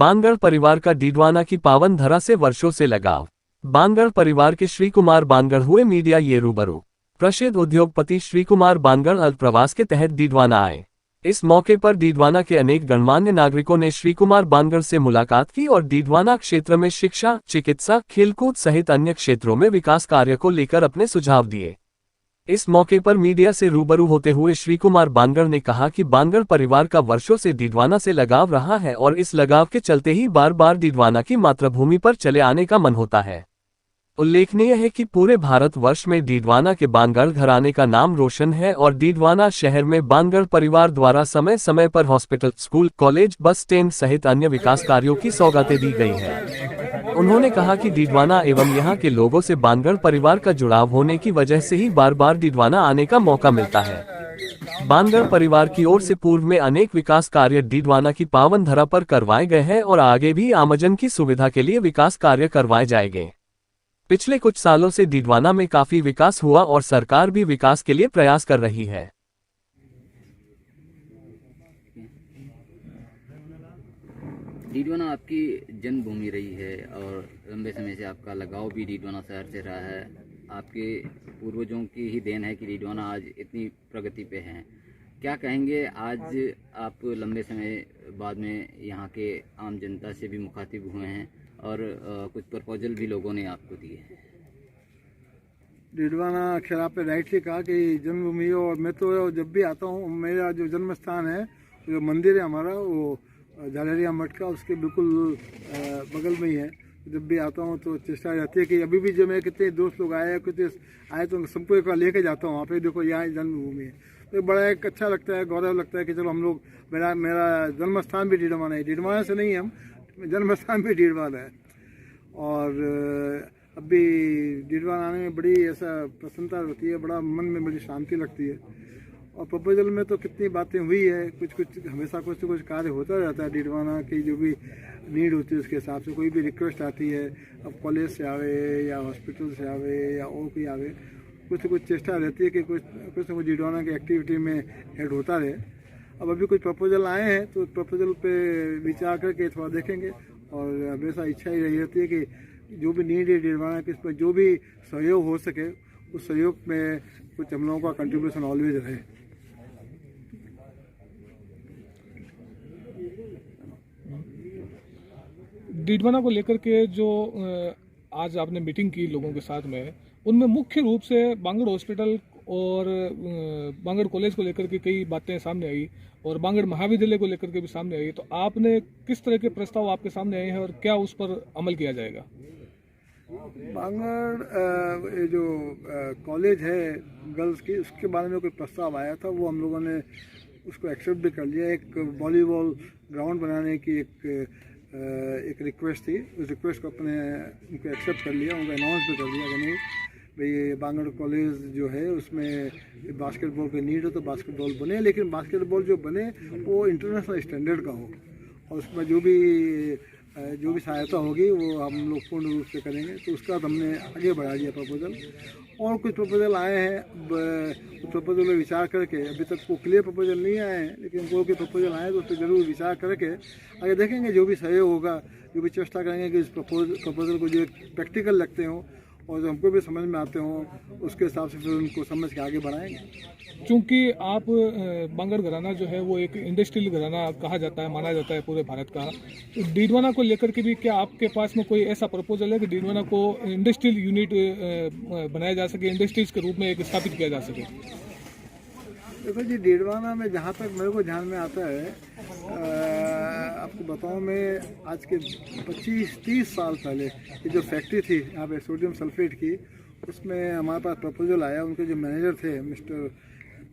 बांगड़ परिवार का डीडवाना की पावन धरा से वर्षों से लगाव। बांगड़ परिवार के श्री कुमार बांगड़ हुए मीडिया ये रूबरू। प्रसिद्ध उद्योगपति श्री कुमार बांगड़ अल्पप्रवास के तहत डीडवाना आए। इस मौके पर डीडवाना के अनेक गणमान्य नागरिकों ने श्री कुमार बांगड़ से मुलाकात की और डीडवाना क्षेत्र में शिक्षा, चिकित्सा, खेलकूद सहित अन्य क्षेत्रों में विकास कार्य को लेकर अपने सुझाव दिए। इस मौके पर मीडिया से रूबरू होते हुए श्री कुमार बांगड़ ने कहा कि बांगड़ परिवार का वर्षों से डीडवाना से लगाव रहा है और इस लगाव के चलते ही बार बार डीडवाना की मातृभूमि पर चले आने का मन होता है। उल्लेखनीय है कि पूरे भारतवर्ष में डीडवाना के बांगड़ घराने का नाम रोशन है और डीडवाना शहर में बांगड़ परिवार द्वारा समय समय पर hospital, school, college, bus stand सहित अन्य विकास कार्यों की सौगातें दी गई हैं। उन्होंने कहा कि डीडवाना एवं यहाँ के लोगों से बांगड़ परिवार का जुड़ाव होने की वजह से ही बार बार डीडवाना आने का मौका मिलता है। बांगड़ परिवार की ओर से पूर्व में अनेक विकास कार्य डीडवाना की पावन धरा पर करवाए गए हैं और आगे भी आमजन की सुविधा के लिए विकास कार्य करवाए जाएंगे। पिछले कुछ सालों से डीडवाना में काफी विकास हुआ और सरकार भी विकास के लिए प्रयास कर रही है। डीडवाना आपकी जन्मभूमि रही है और लंबे समय से आपका लगाव भी डीडवाना शहर से रहा है। आपके पूर्वजों की ही देन है कि डीडवाना आज इतनी प्रगति पे है। क्या कहेंगे, आज आप लंबे समय बाद में यहाँ के आम जनता से भी मुखातिब हुए हैं और कुछ प्रपोजल भी लोगों ने आपको दिए हैं। डीडवाना अक्षर आपने राइटली कहा कि जन्मभूमि, और मैं तो जब भी आता हूँ, मेरा जो जन्म स्थान है, जो मंदिर है हमारा, वो झालरिया मठ का, उसके बिल्कुल बगल में ही है। जब भी आता हूँ तो चेष्टा रहती है कि अभी भी जो मेरे कितने दोस्त लोग आए तो सबको एक बार लेके जाता हूँ वहाँ पे, देखो यहाँ जन्मभूमि है। तो बड़ा एक अच्छा लगता है, गौरव लगता है कि चलो हम लोग, मेरा जन्म स्थान भी डीडवाना है। डीडवाना से नहीं, हम जन्म स्थान भी डीडवाना है। और अभी डीडवाना आने में बड़ी ऐसा प्रसन्नता होती है, बड़ा मन में बड़ी शांति लगती है। और प्रपोजल में तो कितनी बातें हुई है, कुछ हमेशा कुछ कार्य होता रहता है। डीडवाना की जो भी नीड होती है उसके हिसाब से कोई भी रिक्वेस्ट आती है, अब कॉलेज से आवे या हॉस्पिटल से आवे या और कोई आवे, कुछ चेष्टा रहती है कि कुछ डीडवाना की एक्टिविटी में ऐड होता रहे। अब अभी कुछ प्रपोजल आए हैं तो प्रपोजल पे विचार करके थोड़ा देखेंगे। और हमेशा इच्छा ही रही रहती है कि जो भी नीड है डीडवाना की, इस पर जो भी सहयोग हो सके उस सहयोग में कुछ हम लोगों का कंट्रीब्यूशन ऑलवेज रहे। डीडवाना को लेकर के जो आज आपने मीटिंग की लोगों के साथ में, उनमें मुख्य रूप से बांगड़ हॉस्पिटल और बांगड़ कॉलेज को लेकर के कई बातें सामने आई और बांगड़ महाविद्यालय को लेकर के भी सामने आई। तो आपने किस तरह के प्रस्ताव आपके सामने आए हैं और क्या उस पर अमल किया जाएगा? बांगड़ जो कॉलेज है गर्ल्स की, उसके बारे में कोई प्रस्ताव आया था, वो हम लोगों ने उसको एक्सेप्ट भी कर लिया। एक वॉलीबॉल ग्राउंड बनाने की एक रिक्वेस्ट थी, उस रिक्वेस्ट को उनको एक्सेप्ट कर लिया, उनको अनाउंस भी कर दिया कि नहीं भाई बांगड़ कॉलेज जो है उसमें बास्केटबॉल की नीड हो तो बास्केटबॉल बने, लेकिन बास्केटबॉल जो बने वो इंटरनेशनल स्टैंडर्ड का हो और उसमें जो भी सहायता होगी वो हम लोग पूर्ण रूप से करेंगे। तो उसका हमने आगे बढ़ा दिया प्रपोजल। और कुछ प्रपोजल आए हैं, प्रपोजल में विचार करके, अभी तक वो क्लियर प्रपोजल नहीं आए हैं, लेकिन वो के प्रपोजल आए तो उस पर जरूर विचार करके आगे देखेंगे। जो भी सहयोग होगा, जो भी चेष्टा करेंगे कि इस प्रपोजल को जो प्रैक्टिकल लगते हों और जो हमको भी समझ में आते हों, उसके हिसाब से फिर उनको समझ के आगे बढ़ाएंगे। क्योंकि आप बांगड़ घराना जो है वो एक इंडस्ट्रियल घराना कहा जाता है, माना जाता है पूरे भारत का। तो डीडवाना को लेकर के भी क्या आपके पास में कोई ऐसा प्रपोजल है कि डीडवाना को इंडस्ट्रियल यूनिट बनाया जा सके, इंडस्ट्रीज के रूप में एक स्थापित किया जा सके? देखो जी, डीडवाना में जहाँ तक मेरे को ध्यान में आता है, आपको बताऊँ, मैं आज के 25-30 साल पहले ये जो फैक्ट्री थी यहाँ पे सोडियम सल्फेट की, उसमें हमारे पास प्रपोजल आया। उनके जो मैनेजर थे मिस्टर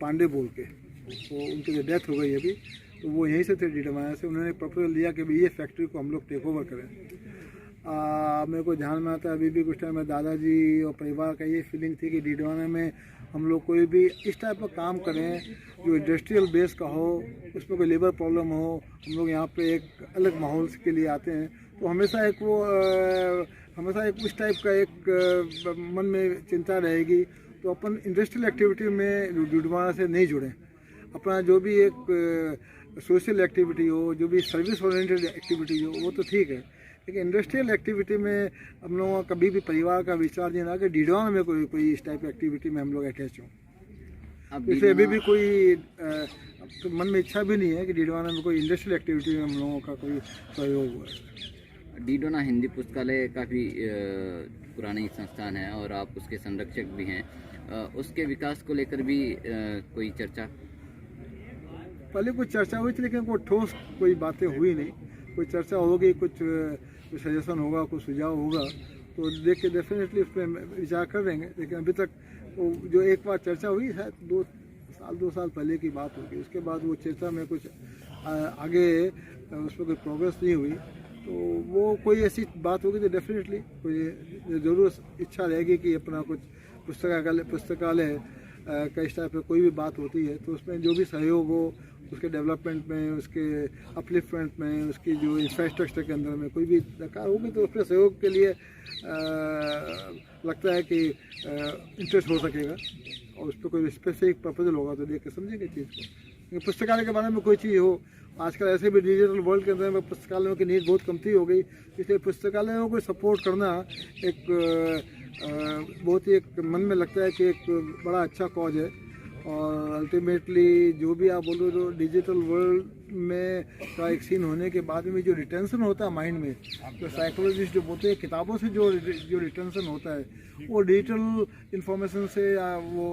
पांडे बोल के, तो उनकी जो डेथ हो गई अभी, तो वो यहीं से थे डीडवाना से। उन्होंने प्रपोजल दिया कि भाई ये फैक्ट्री को हम लोग टेक ओवर करें। मेरे को ध्यान में आता है अभी भी कुछ टाइम में दादाजी और परिवार का ये फीलिंग थी कि डीडवाना में हम लोग कोई भी इस टाइप का काम करें जो इंडस्ट्रियल बेस का हो, उसमें कोई लेबर प्रॉब्लम हो। हम लोग यहाँ पे एक अलग माहौल के लिए आते हैं, तो हमेशा एक उस टाइप का एक मन में चिंता रहेगी। तो अपन इंडस्ट्रियल एक्टिविटी में डीडवाना से नहीं जुड़ें। अपना जो भी एक सोशल एक्टिविटी हो, जो भी सर्विस ओरिएंटेड एक्टिविटी हो, वो तो ठीक है, लेकिन इंडस्ट्रियल एक्टिविटी में हम लोगों का कभी भी परिवार का विचार नहीं रहा कि डीडवाना में कोई इस टाइप की एक्टिविटी में हम लोग अटैच हों। इसलिए अभी भी कोई तो मन में इच्छा भी नहीं है कि डीडवाना में कोई इंडस्ट्रियल एक्टिविटी में हम लोगों का कोई सहयोग हुआ। डीडवाना हिंदी पुस्तकालय काफ़ी पुरानी संस्थान है और आप उसके संरक्षक भी हैं, उसके विकास को लेकर भी कोई चर्चा? पहले कुछ चर्चा हुई थी, लेकिन कोई ठोस कोई बातें हुई नहीं। कोई चर्चा होगी, कुछ सजेशन होगा, कुछ सुझाव होगा तो देख के डेफिनेटली उस पर विचार कर देंगे, लेकिन अभी तक जो एक बार चर्चा हुई है 2 साल पहले की बात होगी, उसके बाद वो चर्चा में कुछ आगे उस पर कोई प्रोग्रेस नहीं हुई। तो वो कोई ऐसी बात होगी तो डेफिनेटली कोई ज़रूर इच्छा रहेगी कि अपना कुछ पुस्तकालय का इस टाइप पर कोई भी बात होती है तो उसमें जो भी सहयोग हो, उसके डेवलपमेंट में, उसके अपलिफ्टमेंट में, उसकी जो इंफ्रास्ट्रक्चर के अंदर में कोई भी दरकार होगी तो उसके सहयोग के लिए लगता है कि इंटरेस्ट हो सकेगा और उस पर कोई स्पेसिफिक प्रपोजल होगा तो देख के समझेंगे चीज़ को। पुस्तकालय के बारे में कोई चीज़ हो, आजकल ऐसे भी डिजिटल वर्ल्ड के अंदर में पुस्तकालयों की नीड बहुत कमती हो गई, इसलिए पुस्तकालयों को सपोर्ट करना एक बहुत ही एक मन में लगता है कि एक बड़ा अच्छा कॉज है। और अल्टीमेटली जो भी आप बोलो जो डिजिटल वर्ल्ड में का एक सीन होने के बाद में जो रिटेंशन होता है माइंड में, तो साइकोलॉजिस्ट जो बोलते हैं किताबों से जो रिटेंशन होता है वो डिजिटल इन्फॉर्मेशन से या वो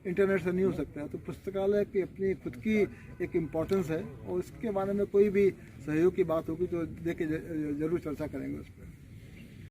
इंटरनेट से नहीं हो सकता है। तो पुस्तकालय की अपनी खुद की एक इम्पोर्टेंस है और उसके बारे में कोई भी सहयोग की बात होगी तो देख के जरूर चर्चा करेंगे उस पर।